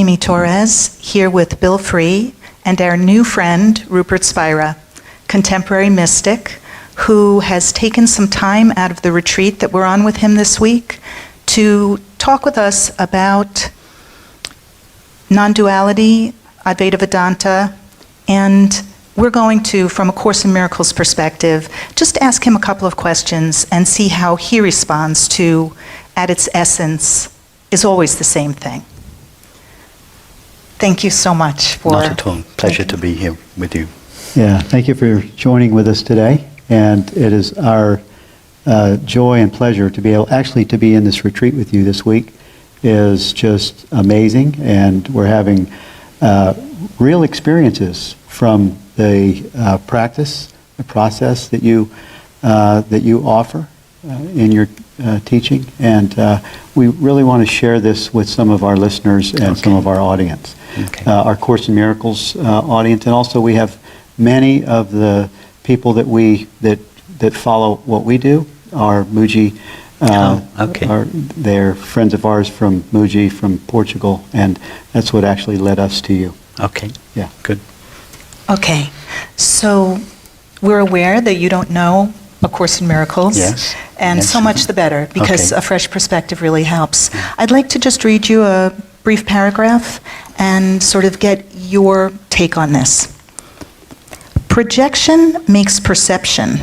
Amy Torres, here with Bill Free and our new friend, Rupert Spira, contemporary mystic, who has taken some time out of the retreat that we're on with him this week to talk with us about non-duality, Advaita Vedanta, and we're going to, from A Course in Miracles perspective, just ask him a couple of questions and see how he responds to, at its essence, is always the same thing. Thank you so much for... Not at all. Pleasure to be here with you. Yeah, thank you for joining with us today. And it is our joy and pleasure to be able actually to be in this retreat with you this week is just amazing. And we're having real experiences from the practice, the process that you offer in your teaching. And we really want to share this with some of our listeners and some of our audience. Okay. Our Course in Miracles audience, and also we have many of the people that follow what we do are Muji. They're friends of ours from Muji, from Portugal, and that's what actually led us to you. Okay. Yeah. Good. Okay, so we're aware that you don't know A Course in Miracles. Yes. And Yes. so much the better, because Okay. a fresh perspective really helps. I'd like to just read you a brief paragraph and sort of get your take on this. Projection makes perception.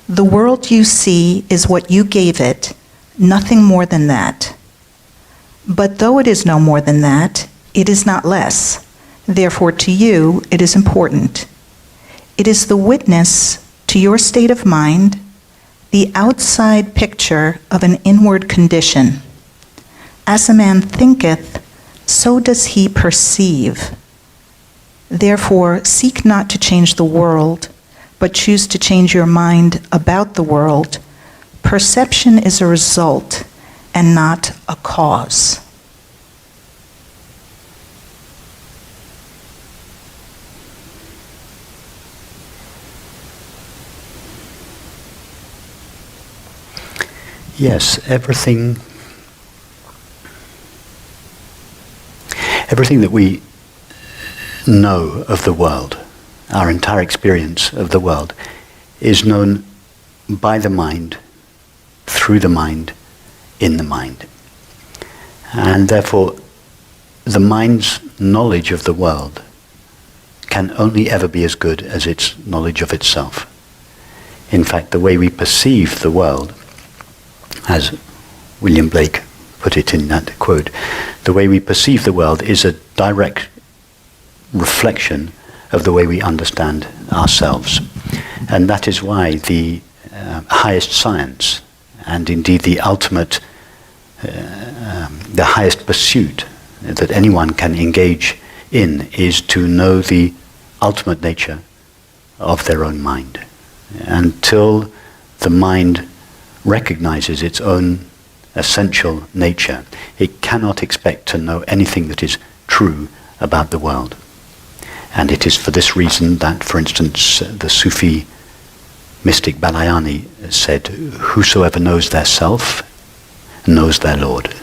The world you see is what you gave it, nothing more than that. But though it is no more than that, it is not less. Therefore, to you, it is important. It is the witness to your state of mind, the outside picture of an inward condition. As a man thinketh, so does he perceive. Therefore, seek not to change the world, but choose to change your mind about the world. Perception is a result and not a cause. Yes, everything that we know of the world, our entire experience of the world, is known by the mind, through the mind, in the mind. And therefore, the mind's knowledge of the world can only ever be as good as its knowledge of itself. In fact, the way we perceive the world, as William Blake put it in that quote, the way we perceive the world is a direct reflection of the way we understand ourselves. And that is why the highest science, and indeed the ultimate, the highest pursuit that anyone can engage in, is to know the ultimate nature of their own mind. Until the mind recognizes its own essential nature, it cannot expect to know anything that is true about the world. And it is for this reason that, for instance, the Sufi mystic Balayani said, "Whosoever knows their self knows their Lord."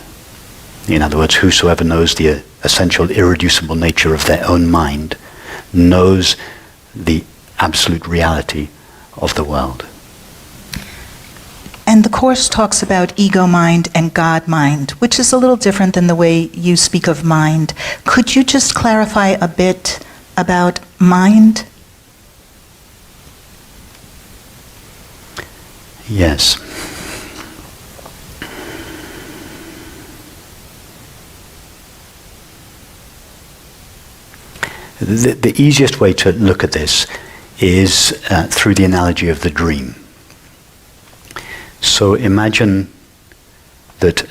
In other words, whosoever knows the essential irreducible nature of their own mind knows the absolute reality of the world. And the Course talks about ego mind and God mind, which is a little different than the way you speak of mind. Could you just clarify a bit about mind? Yes. The easiest way to look at this is through the analogy of the dream. So imagine that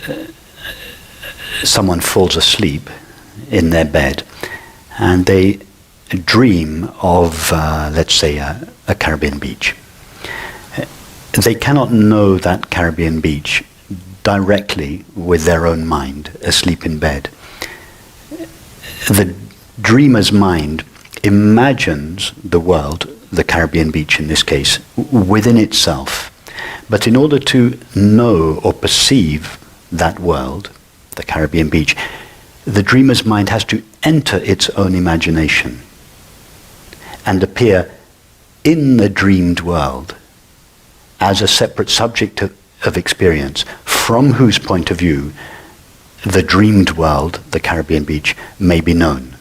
someone falls asleep in their bed and they dream of, let's say, a Caribbean beach. They cannot know that Caribbean beach directly with their own mind, asleep in bed. The dreamer's mind imagines the world, the Caribbean beach in this case, within itself. But in order to know or perceive that world, the Caribbean beach, the dreamer's mind has to enter its own imagination and appear in the dreamed world as a separate subject of experience, from whose point of view the dreamed world, the Caribbean beach, may be known.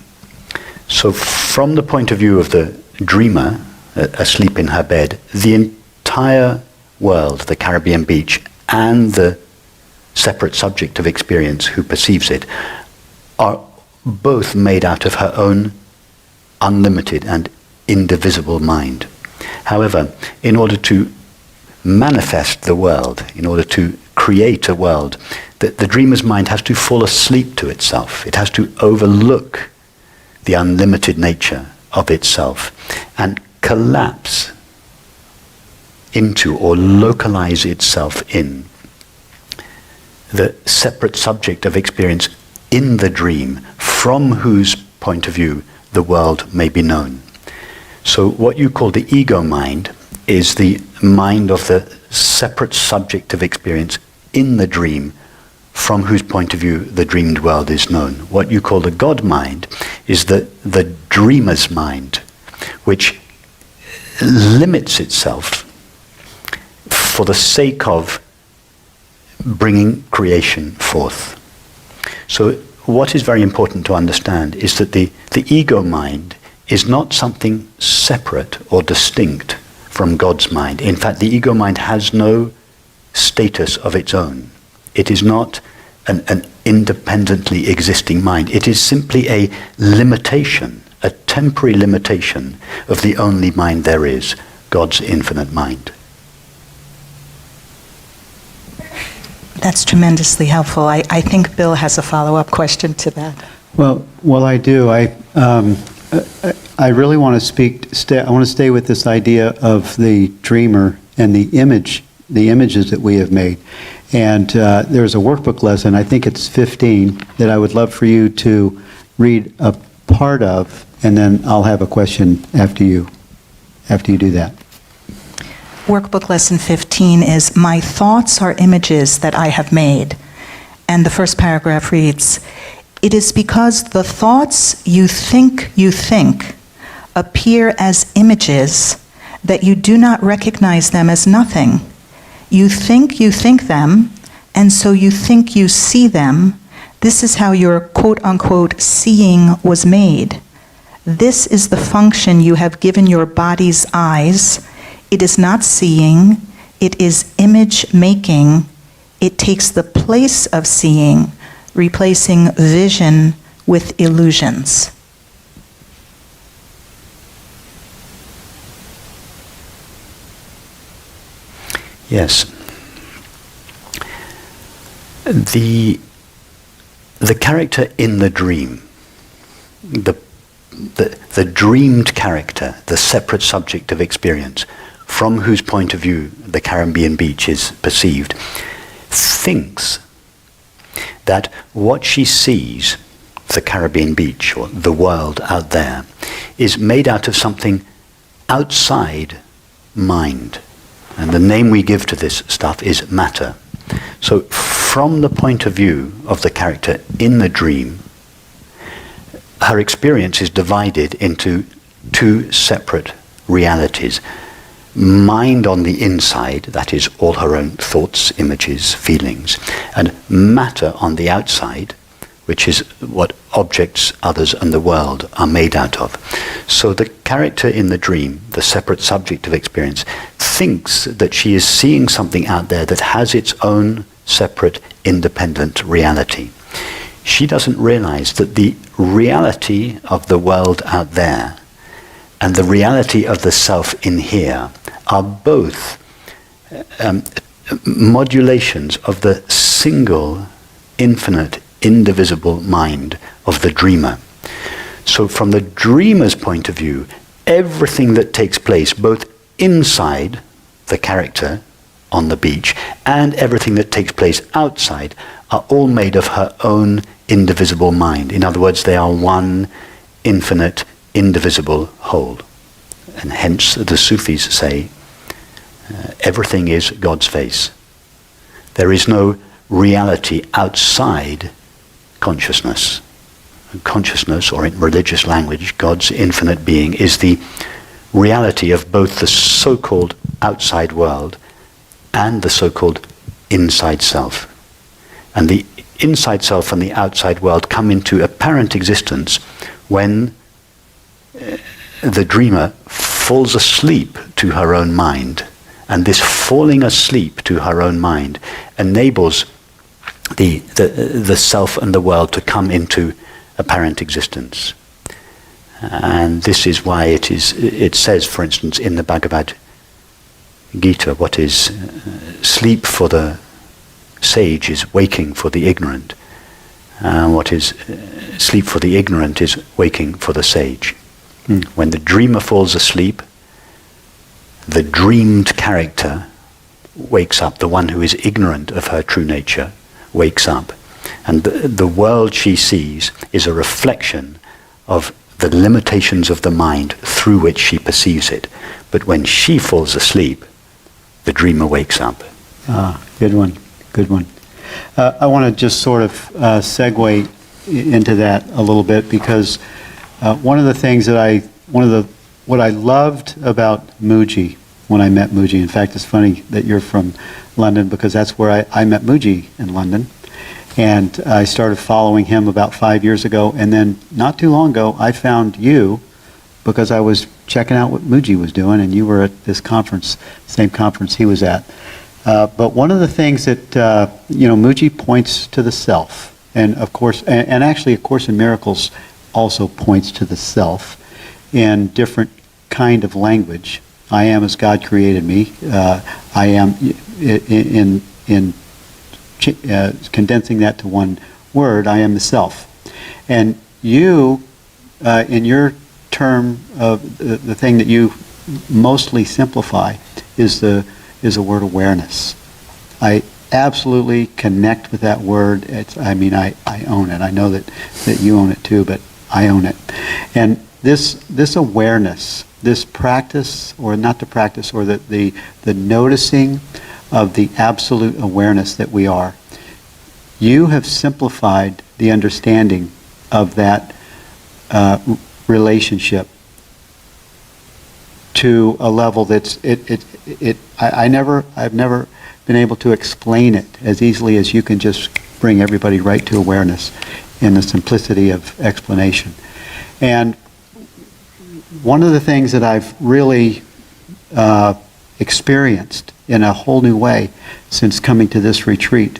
So from the point of view of the dreamer, asleep in her bed, the entire world, the Caribbean beach, and the separate subject of experience who perceives it, are both made out of her own unlimited and indivisible mind. However, in order to manifest the world, in order to create a world, the dreamer's mind has to fall asleep to itself. It has to overlook the unlimited nature of itself and collapse into or localize itself in the separate subject of experience in the dream, from whose point of view the world may be known. So what you call the ego mind is the mind of the separate subject of experience in the dream, from whose point of view the dreamed world is known. What you call the God mind is the dreamer's mind, which limits itself for the sake of bringing creation forth. So what is very important to understand is that the ego mind is not something separate or distinct from God's mind. In fact, the ego mind has no status of its own. It is not an independently existing mind. It is simply a limitation, a temporary limitation of the only mind there is, God's infinite mind. That's tremendously helpful. I think Bill has a follow-up question to that. Well, I do. I really want to I want to stay with this idea of the dreamer and the images that we have made. And there's a workbook lesson, I think it's 15, that I would love for you to read a part of, and then I'll have a question after you do that. Workbook lesson 15 is, my thoughts are images that I have made. And the first paragraph reads, it is because the thoughts you think appear as images that you do not recognize them as nothing. You think them, and so you think you see them. This is how your quote-unquote seeing was made. This is the function you have given your body's eyes. It is not seeing, it is image making. It takes the place of seeing, replacing vision with illusions. Yes. The character in the dream, the dreamed character, the separate subject of experience, from whose point of view the Caribbean beach is perceived, thinks that what she sees, the Caribbean beach or the world out there, is made out of something outside mind. And the name we give to this stuff is matter. So from the point of view of the character in the dream, her experience is divided into two separate realities. Mind on the inside, that is all her own thoughts, images, feelings, and matter on the outside, which is what objects, others, and the world are made out of. So the character in the dream, the separate subject of experience, thinks that she is seeing something out there that has its own separate, independent reality. She doesn't realize that the reality of the world out there and the reality of the self in here are both modulations of the single, infinite, indivisible mind of the dreamer. So from the dreamer's point of view, everything that takes place both inside the character on the beach and everything that takes place outside are all made of her own indivisible mind. In other words, they are one infinite, indivisible whole. And hence the Sufis say, everything is God's face. There is no reality outside consciousness. consciousness, or in religious language, God's infinite being, is the reality of both the so-called outside world and the so-called inside self. And the inside self and the outside world come into apparent existence when the dreamer falls asleep to her own mind. And this falling asleep to her own mind enables the self and the world to come into apparent existence. And this is why it says, for instance, in the Bhagavad Gita, what is sleep for the sage is waking for the ignorant. What is sleep for the ignorant is waking for the sage. When the dreamer falls asleep, the dreamed character wakes up. The one who is ignorant of her true nature wakes up. And the world she sees is a reflection of the limitations of the mind through which she perceives it. But when she falls asleep, the dreamer wakes up. Good one. Good one. I want to just sort of segue into that a little bit, because one of the things that what I loved about Mooji when I met Mooji, in fact, it's funny that you're from London, because that's where I met Mooji, in London. And I started following him about 5 years ago, and then not too long ago, I found you because I was checking out what Mooji was doing, and you were at this conference, same conference he was at. But one of the things that, Mooji points to the self, and of course, and actually A Course in Miracles also points to the self in different kind of language. I am as God created me. I am in condensing that to one word, I am the self. And you, in your term of the thing that you mostly simplify is a word awareness. I absolutely connect with that word. I own it. I know that you own it too, but I own it. And this awareness, this practice, or not the practice, or the noticing of the absolute awareness that we are. You have simplified the understanding of that relationship to a level that's I've never been able to explain it as easily as you can just bring everybody right to awareness in the simplicity of explanation. And one of the things that I've really experienced in a whole new way since coming to this retreat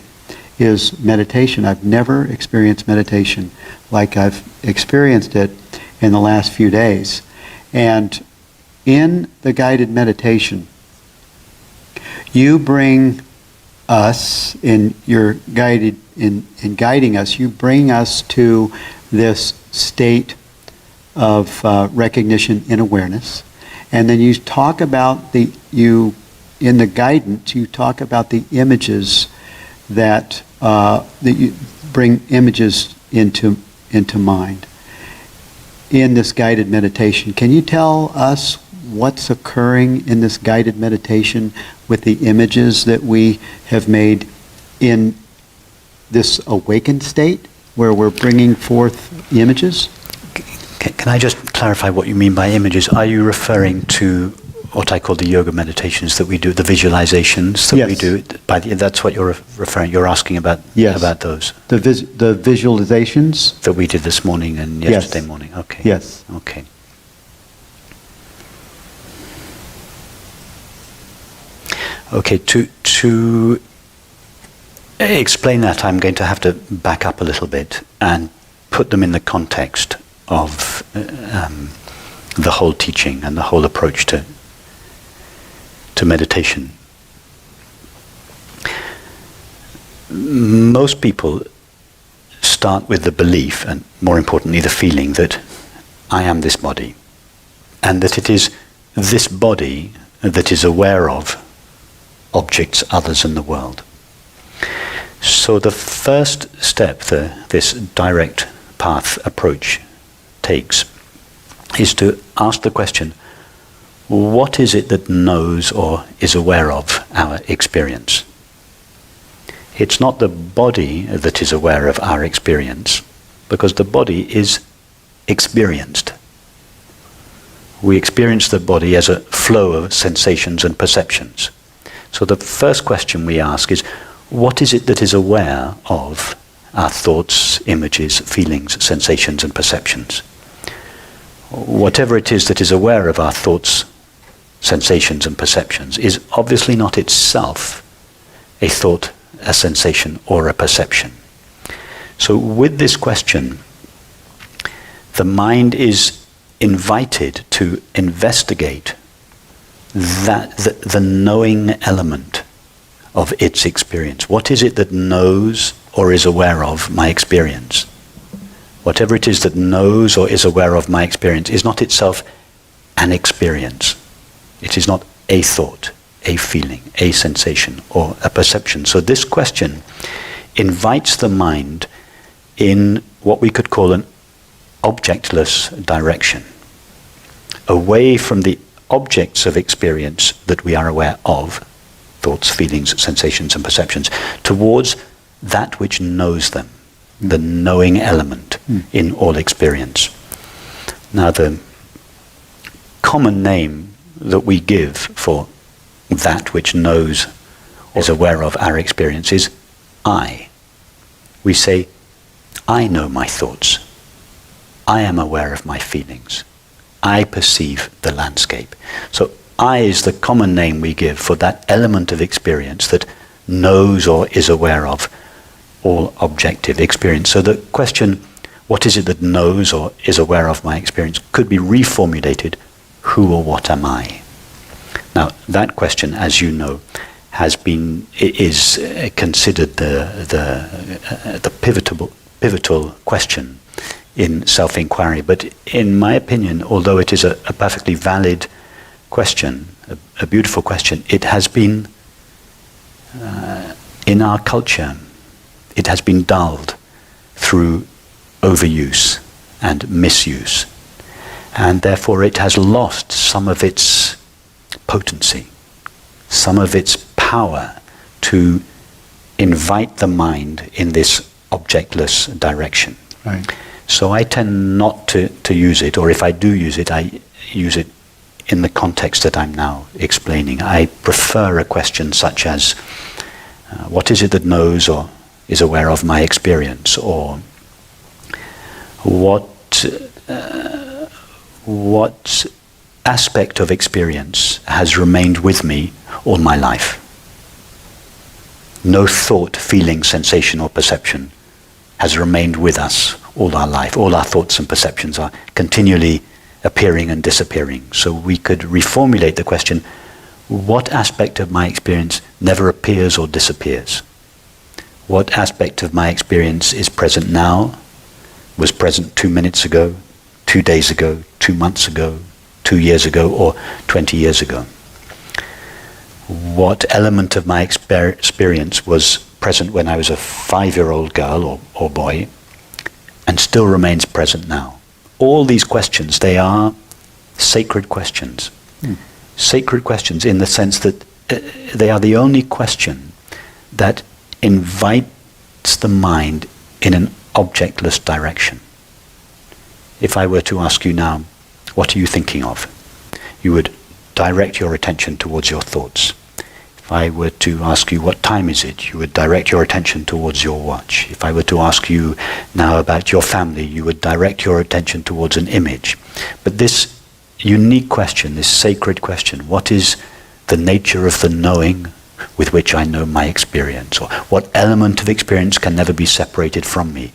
is meditation. I've never experienced meditation like I've experienced it in the last few days. And in the guided meditation, you bring us, in guiding us, you bring us to this state of recognition in awareness. And then you talk about in the guidance, you talk about the images that you bring images into mind in this guided meditation. Can you tell us what's occurring in this guided meditation with the images that we have made in this awakened state where we're bringing forth images? Can I just clarify what you mean by images? Are you referring to what I call the yoga meditations that we do, the visualizations that we do? That's what you're referring. You're asking about about those. The visualizations that we did this morning and yesterday morning. Okay. Yes. Okay. Okay. To explain that, I'm going to have to back up a little bit and put them in the context of the whole teaching and the whole approach to meditation. Most people start with the belief, and more importantly the feeling, that I am this body, and that it is this body that is aware of objects, others, and the world. So the first step this direct path approach takes is to ask the question, what is it that knows or is aware of our experience? It's not the body that is aware of our experience. because the body is experienced. We experience the body as a flow of sensations and perceptions. So the first question we ask is, what is it that is aware of our thoughts, images, feelings, sensations and perceptions? Whatever it is that is aware of our thoughts, sensations and perceptions is obviously not itself a thought, a sensation or a perception. So with this question, the mind is invited to investigate the knowing element of its experience. What is it that knows or is aware of my experience? Whatever it is that knows or is aware of my experience is not itself an experience. It is not a thought, a feeling, a sensation, or a perception. So this question invites the mind in what we could call an objectless direction, away from the objects of experience that we are aware of, thoughts, feelings, sensations, and perceptions, towards that which knows them, the knowing element in all experience. Now, the common name that we give for that which knows, is aware of our experience is I. We say, I know my thoughts. I am aware of my feelings. I perceive the landscape. So I is the common name we give for that element of experience that knows or is aware of all objective experience. So the question, what is it that knows or is aware of my experience, could be reformulated, who or what am I? Now that question, as you know, is considered the pivotal question in self-inquiry. But in my opinion, although it is a perfectly valid question, a beautiful question, it has been, in our culture, it has been dulled through overuse and misuse. And therefore it has lost some of its potency, some of its power to invite the mind in this objectless direction. Right. So I tend not to use it, or if I do use it, I use it in the context that I'm now explaining. I prefer a question such as, what is it that knows or is aware of my experience? Or what aspect of experience has remained with me all my life? No thought, feeling, sensation or perception has remained with us all our life. All our thoughts and perceptions are continually appearing and disappearing. So we could reformulate the question, what aspect of my experience never appears or disappears? What aspect of my experience is present now, was present 2 minutes ago, 2 days ago, 2 months ago, 2 years ago, or 20 years ago? What element of my experience was present when I was a 5-year-old girl or boy and still remains present now? All these questions, they are sacred questions. Sacred questions in the sense that they are the only question that invites the mind in an objectless direction. If I were to ask you now, what are you thinking of? You would direct your attention towards your thoughts. If I were to ask you, what time is it? You would direct your attention towards your watch. If I were to ask you now about your family, you would direct your attention towards an image. But this unique question, this sacred question, what is the nature of the knowing with which I know my experience? Or what element of experience can never be separated from me?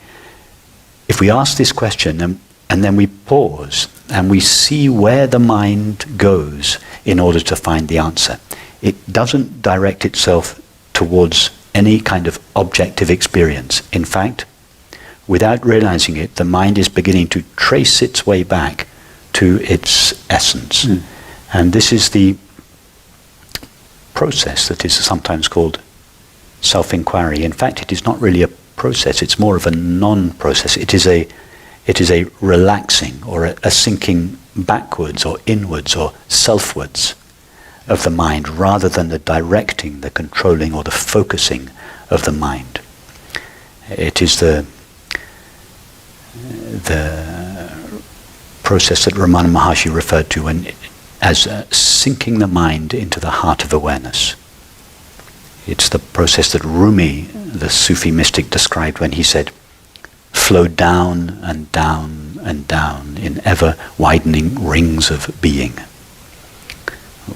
If we ask this question and then we pause and we see where the mind goes in order to find the answer, it doesn't direct itself towards any kind of objective experience. In fact, without realizing it, the mind is beginning to trace its way back to its essence. And this is the process that is sometimes called self-inquiry. In fact, it is not really a process, it's more of a non-process. It is a relaxing or a sinking backwards or inwards or selfwards of the mind, rather than the directing, the controlling or the focusing of the mind. It is the process that Ramana Maharshi referred to as sinking the mind into the heart of awareness. It's the process that Rumi, the Sufi mystic, described when he said, flow down and down and down in ever-widening rings of being.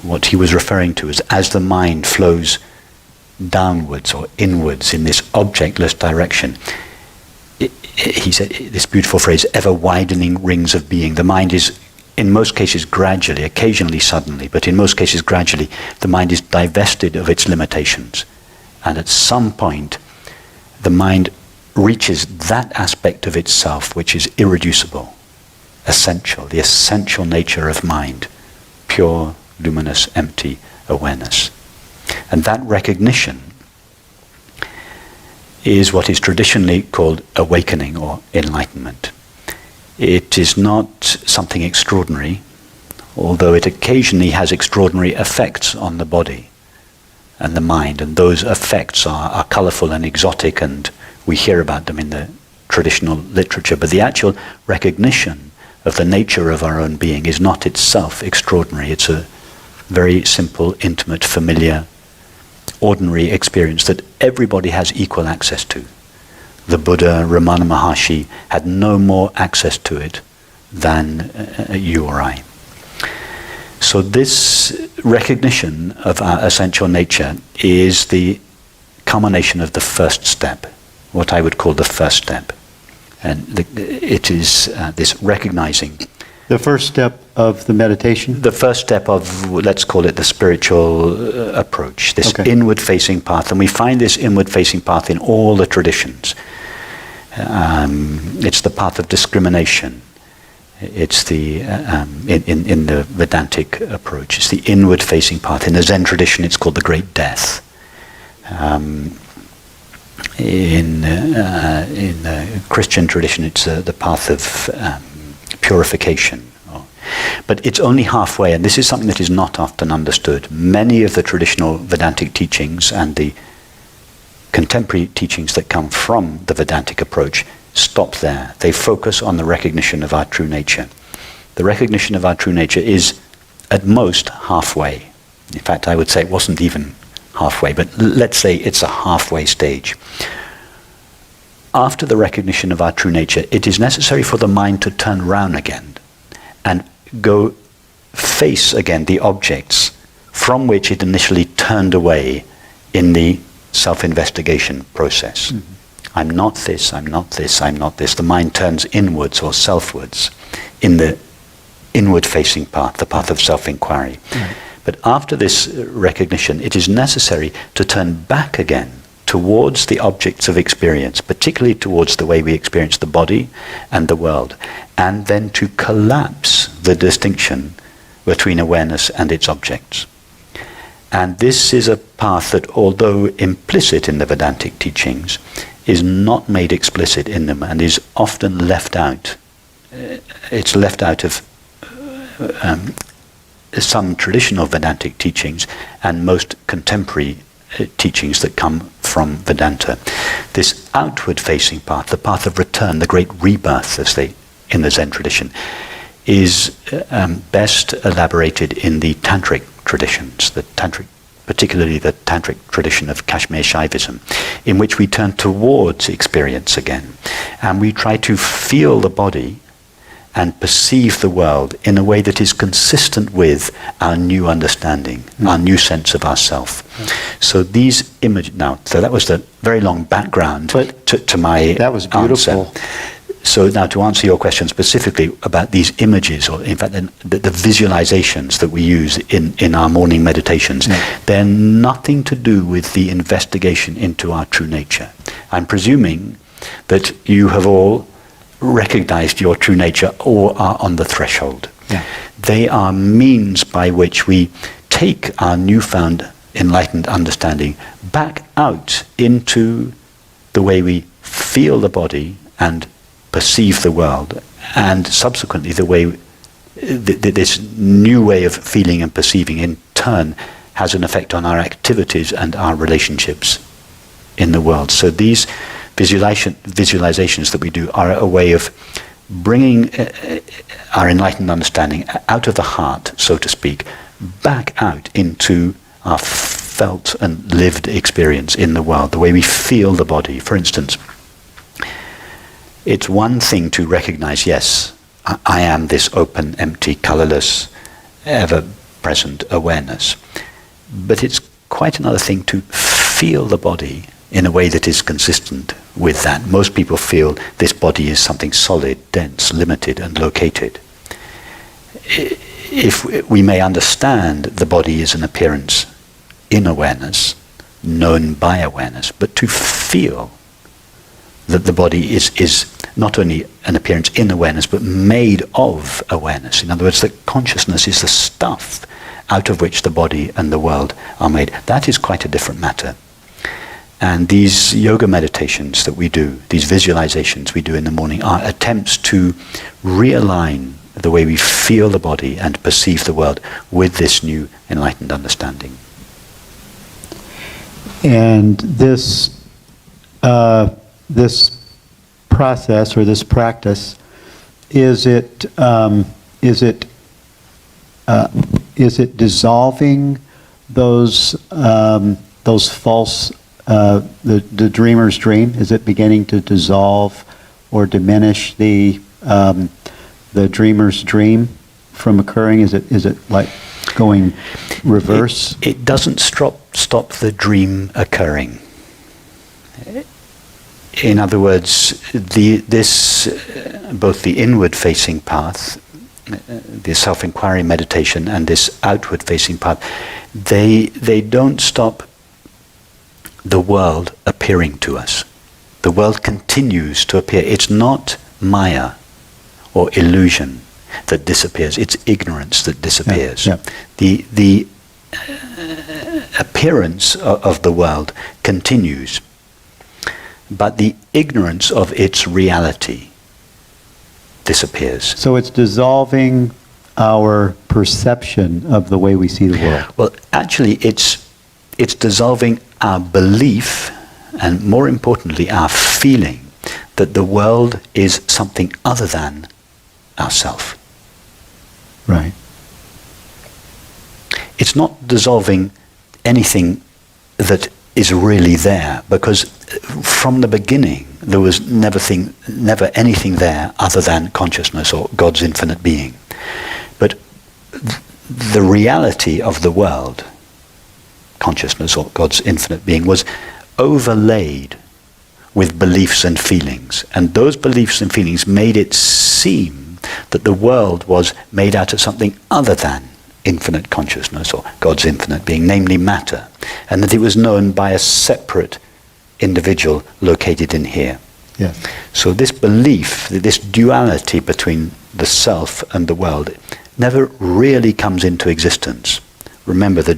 What he was referring to is as the mind flows downwards or inwards in this objectless direction, he said this beautiful phrase, ever-widening rings of being. The mind is, in most cases gradually, occasionally suddenly, but in most cases gradually, the mind is divested of its limitations. And at some point, the mind reaches that aspect of itself which is irreducible, essential, the essential nature of mind, pure, luminous, empty awareness. And that recognition is what is traditionally called awakening or enlightenment. It is not something extraordinary, although it occasionally has extraordinary effects on the body and the mind, and those effects are colourful and exotic, and we hear about them in the traditional literature, but the actual recognition of the nature of our own being is not itself extraordinary. It's a very simple, intimate, familiar, ordinary experience that everybody has equal access to. The Buddha, Ramana Maharshi, had no more access to it than you or I. So this recognition of our essential nature is the culmination of the first step, what I would call the first step. And it is this recognizing. The first step of the meditation? The first step of, let's call it the spiritual approach, this inward-facing path. And we find this inward-facing path in all the traditions. It's the path of discrimination. It's the, in the Vedantic approach, it's the inward-facing path. In the Zen tradition, it's called the Great Death. In the Christian tradition, it's the path of purification. But it's only halfway, and this is something that is not often understood. Many of the traditional Vedantic teachings and the contemporary teachings that come from the Vedantic approach stop there. They focus on the recognition of our true nature. The recognition of our true nature is at most halfway. In fact, I would say it wasn't even halfway, but let's say it's a halfway stage. After the recognition of our true nature, it is necessary for the mind to turn round again and go face again the objects from which it initially turned away in the self-investigation process. Mm-hmm. I'm not this, I'm not this, I'm not this. The mind turns inwards or selfwards in the inward-facing path, the path of self-inquiry. Mm-hmm. But after this recognition, it is necessary to turn back again towards the objects of experience, particularly towards the way we experience the body and the world, and then to collapse the distinction between awareness and its objects. And this is a path that, although implicit in the Vedantic teachings, is not made explicit in them and is often left out. It's left out of some traditional Vedantic teachings and most contemporary teachings that come from Vedanta. This outward-facing path, the path of return, the great rebirth, as they in the Zen tradition, is best elaborated in the Tantric traditions, particularly the Tantric tradition of Kashmir Shaivism, in which we turn towards experience again, and we try to feel the body and perceive the world in a way that is consistent with our new understanding, our new sense of ourself. So these images, so that was the very long background to my that was beautiful. Answer. So now to answer your question specifically about these images, or in fact the visualizations that we use in our morning meditations, they're nothing to do with the investigation into our true nature. I'm presuming that you have all recognized your true nature or are on the threshold. Yeah. They are means by which we take our newfound enlightened understanding back out into the way we feel the body and perceive the world, and subsequently the way this new way of feeling and perceiving in turn has an effect on our activities and our relationships in the world. So these visualizations that we do are a way of bringing our enlightened understanding out of the heart, so to speak, back out into our felt and lived experience in the world, the way we feel the body. For instance, it's one thing to recognize, yes, I am this open, empty, colorless, ever-present awareness. But it's quite another thing to feel the body in a way that is consistent with that. Most people feel this body is something solid, dense, limited, and located. If we may understand the body is an appearance in awareness, known by awareness, but to feel that the body is not only an appearance in awareness, but made of awareness. In other words, that consciousness is the stuff out of which the body and the world are made. That is quite a different matter. And these yoga meditations that we do, these visualizations we do in the morning, are attempts to realign the way we feel the body and perceive the world with this new enlightened understanding. And this process or this practice, is it dissolving those false the dreamer's dream? Is it beginning to dissolve or diminish the dreamer's dream from occurring? Is it like going reverse? It doesn't stop the dream occurring. In other words, both the inward-facing path, the self-inquiry meditation, and this outward-facing path, they don't stop the world appearing to us. The world continues to appear. It's not Maya or illusion that disappears. It's ignorance that disappears. Yeah. The appearance of the world continues, but the ignorance of its reality disappears. So it's dissolving our perception of the way we see the world. Well, actually, it's dissolving our belief, and more importantly, our feeling that the world is something other than ourself. Right. It's not dissolving anything that is really there, because from the beginning there was never anything there other than consciousness or God's infinite being. But the reality of the world, consciousness or God's infinite being, was overlaid with beliefs and feelings. And those beliefs and feelings made it seem that the world was made out of something other than infinite consciousness or God's infinite being, namely matter, and that it was known by a separate individual located in here. Yes. So this belief, this duality between the self and the world, never really comes into existence. Remember, the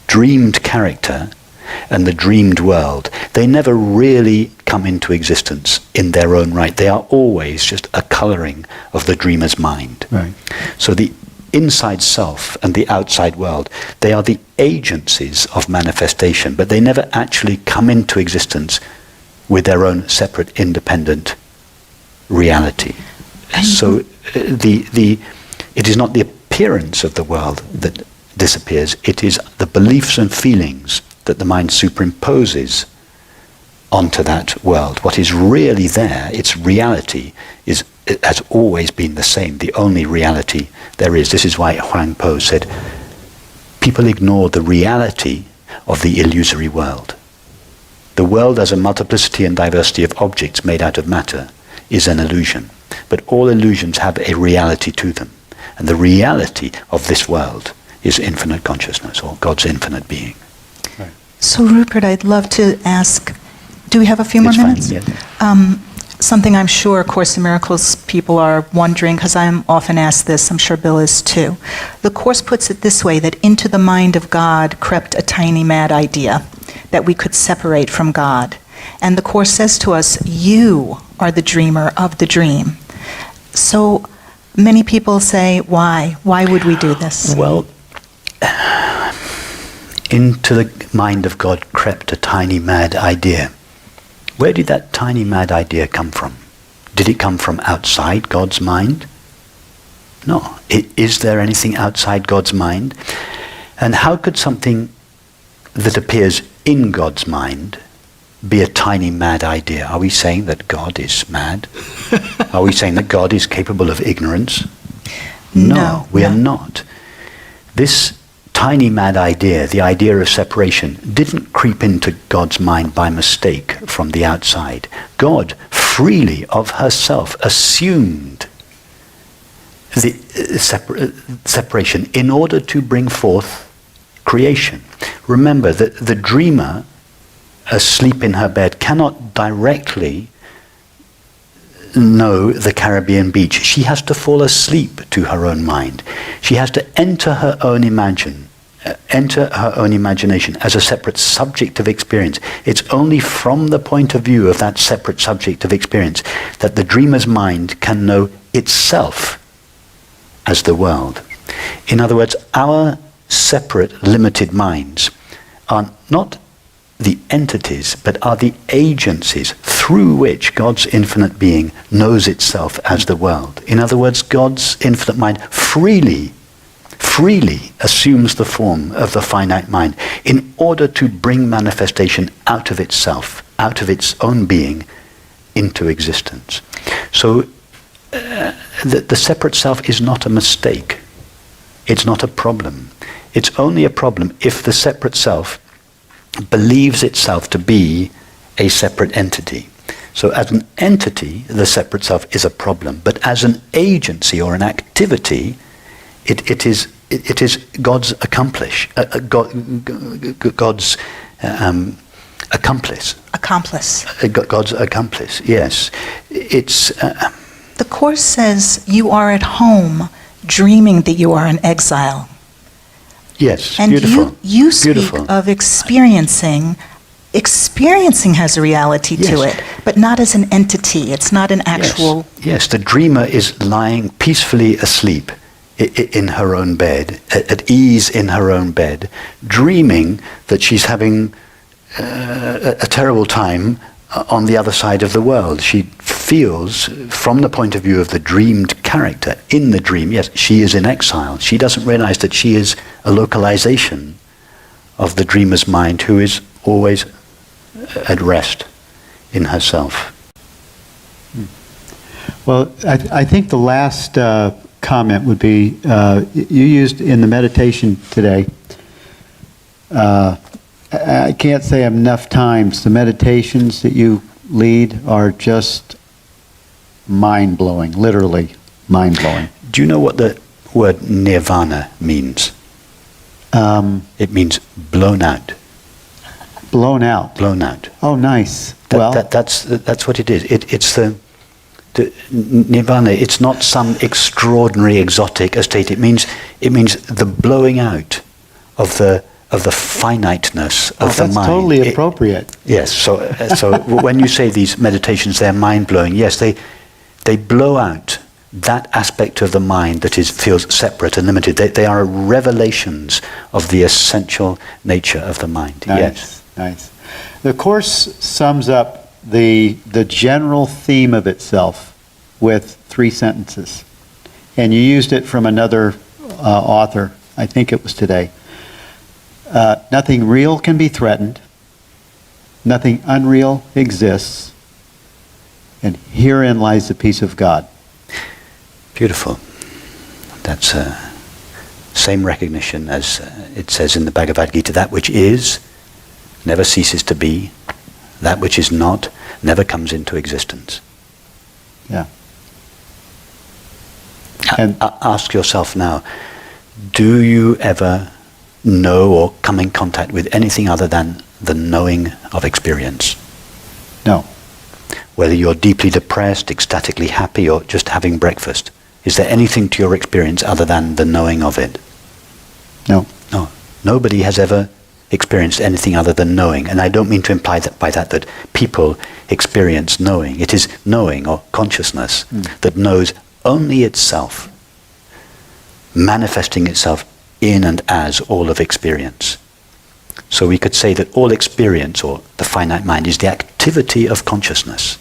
dreamed character and the dreamed world, they never really come into existence in their own right. They are always just a coloring of the dreamer's mind. Right. So the inside self and the outside world, they are the agencies of manifestation, but they never actually come into existence with their own separate, independent reality. So it is not the appearance of the world that disappears, it is the beliefs and feelings that the mind superimposes onto that world. What is really there, its reality, it has always been the same, the only reality there is. This is why Huang Po said, people ignore the reality of the illusory world. The world as a multiplicity and diversity of objects made out of matter is an illusion. But all illusions have a reality to them. And the reality of this world is infinite consciousness, or God's infinite being. Right. So Rupert, I'd love to ask, do we have a few more It's fine, minutes? yeah. Something I'm sure Course in Miracles people are wondering, because I'm often asked this, I'm sure Bill is too. The Course puts it this way, that into the mind of God crept a tiny mad idea that we could separate from God. And the Course says to us, you are the dreamer of the dream. So many people say, why? Why would we do this? Well, into the mind of God crept a tiny mad idea. Where did that tiny mad idea come from? Did it come from outside God's mind? No. Is there anything outside God's mind? And how could something that appears in God's mind be a tiny mad idea? Are we saying that God is mad? Are we saying that God is capable of ignorance? No, we are not. This tiny mad idea, the idea of separation, didn't creep into God's mind by mistake from the outside. God freely of herself assumed the separation in order to bring forth creation. Remember that the dreamer asleep in her bed cannot directly know the Caribbean beach. She has to fall asleep to her own mind. She has to enter her own imagination as a separate subject of experience. It's only from the point of view of that separate subject of experience that the dreamer's mind can know itself as the world. In other words, our separate, limited minds are not the entities, but are the agencies through which God's infinite being knows itself as the world. In other words, God's infinite mind freely assumes the form of the finite mind in order to bring manifestation out of itself, out of its own being, into existence. So the separate self is not a mistake. It's not a problem. It's only a problem if the separate self believes itself to be a separate entity. So as an entity, the separate self is a problem. But as an agency or an activity, it is God's accomplice. God's accomplice. God's accomplice. Yes, it's. The Course says you are at home, dreaming that you are in exile. Yes, and beautiful. you speak Beautiful. of experiencing. Experiencing has a reality to Yes. it, but not as an entity. It's not an actual. Yes, the dreamer is lying peacefully asleep in her own bed, at ease in her own bed, dreaming that she's having a terrible time on the other side of the world. She feels, from the point of view of the dreamed character in the dream, yes, she is in exile. She doesn't realize that she is a localization of the dreamer's mind, who is always at rest in herself. Well, I think the last comment would be, you used in the meditation today, I can't say enough times, the meditations that you lead are just mind-blowing, literally mind-blowing. Do you know what the word nirvana means? It means blown out. Blown out. Blown out. Oh, nice. That's what it is. It's the nirvana. It's not some extraordinary exotic state. It means the blowing out of the finiteness of the mind. That's totally appropriate. Yes. So when you say these meditations, they're mind blowing. Yes, they blow out that aspect of the mind that feels separate and limited. They are revelations of the essential nature of the mind. Nice, yes. Nice. The Course sums up the general theme of itself with 3 sentences. And you used it from another author, I think it was today. Nothing real can be threatened. Nothing unreal exists. And herein lies the peace of God. Beautiful. That's same recognition as it says in the Bhagavad Gita. That which is never ceases to be. That which is not never comes into existence. Yeah. And ask yourself now, do you ever know or come in contact with anything other than the knowing of experience? no. Whether you're deeply depressed, ecstatically happy, or just having breakfast, is there anything to your experience other than the knowing of it? No. No. Nobody has ever experienced anything other than knowing. And I don't mean to imply that by that people experience knowing. It is knowing or consciousness that knows only itself, manifesting itself in and as all of experience. So we could say that all experience, or the finite mind, is the activity of consciousness.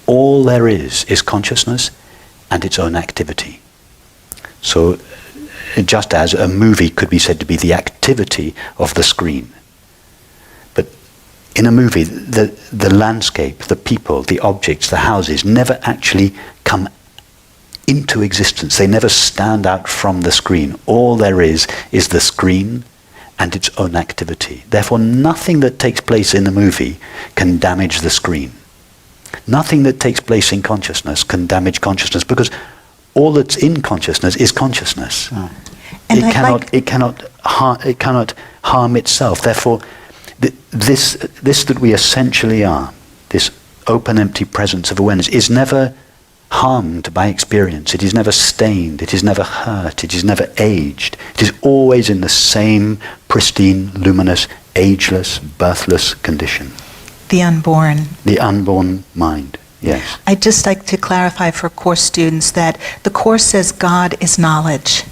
all there is consciousness and its own activity. So just as a movie could be said to be the activity of the screen, but in a movie, the landscape, the people, the objects, the houses never actually come into existence. They never stand out from the screen. All there is the screen and its own activity. Therefore, nothing that takes place in the movie can damage the screen. Nothing that takes place in consciousness can damage consciousness, because all that's in consciousness is consciousness. And It cannot harm itself. Therefore, this that we essentially are, this open, empty presence of awareness, is never harmed by experience. It is never stained. It is never hurt. It is never aged. It is always in the same pristine, luminous, ageless, birthless condition. The unborn. The unborn mind, yes. I'd just like to clarify for Course students that the Course says God is knowledge.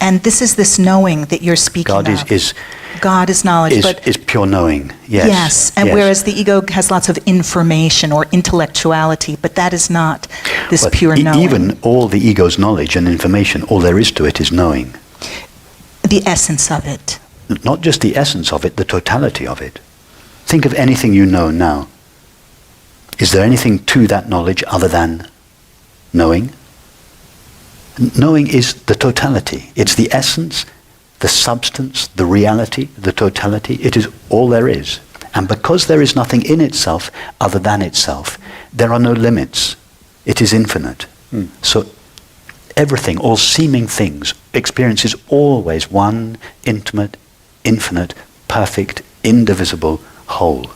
And this knowing that you're speaking God of. is God is knowledge, but is pure knowing, yes. Yes, and whereas the ego has lots of information or intellectuality, but that is not this But pure knowing. even all the ego's knowledge and information, all there is to it is knowing. The essence of it. Not just the essence of it, the totality of it. Think of anything you know now. Is there anything to that knowledge other than knowing? Knowing is the totality. It's the essence, the substance, the reality, the totality. It is all there is. And because there is nothing in itself other than itself, there are no limits. It is infinite. So everything, all seeming things, experience is always one intimate, infinite, perfect, indivisible whole.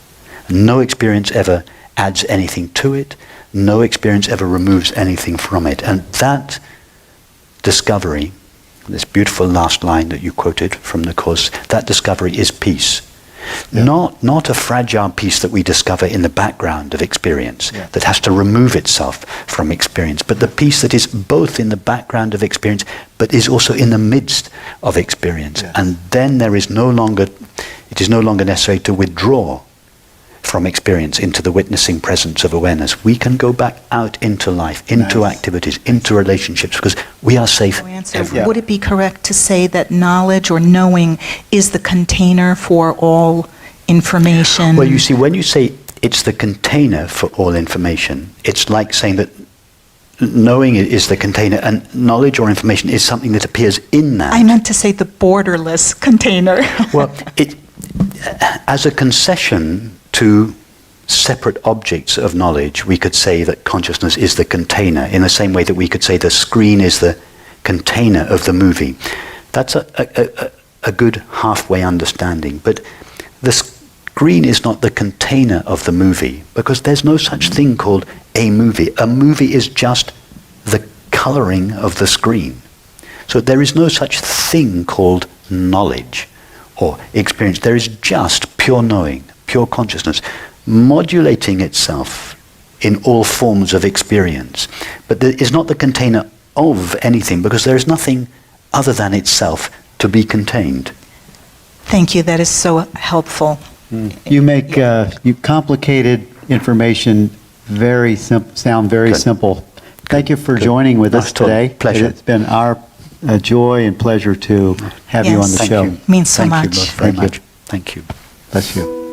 No experience ever adds anything to it. No experience ever removes anything from it. And that discovery, this beautiful last line that you quoted from the Course, that discovery is peace. Yeah. Not a fragile peace that we discover in the background of experience, that has to remove itself from experience, but the peace that is both in the background of experience, but is also in the midst of experience. Yeah. And then it is no longer necessary to withdraw from experience into the witnessing presence of awareness. We can go back out into life, into activities, into relationships, because we are safe everywhere. Would it be correct to say that knowledge or knowing is the container for all information? Well, you see, when you say it's the container for all information, it's like saying that knowing is the container and knowledge or information is something that appears in that. I meant to say the borderless container. Well, as a concession to separate objects of knowledge, we could say that consciousness is the container, in the same way that we could say the screen is the container of the movie. That's a good halfway understanding. But the screen is not the container of the movie, because there's no such thing called a movie. A movie is just the coloring of the screen. So there is no such thing called knowledge or experience. There is just pure knowing, pure consciousness, modulating itself in all forms of experience. But it is not the container of anything, because there is nothing other than itself to be contained. Thank you. That is so helpful. You make you complicated information sound very Good. simple. Thank you for joining with us today. Pleasure. It's been our joy and pleasure to have you on the Yes. show. Thank you. Means so Thank much. you both very Thank you. much. Thank you. Bless you.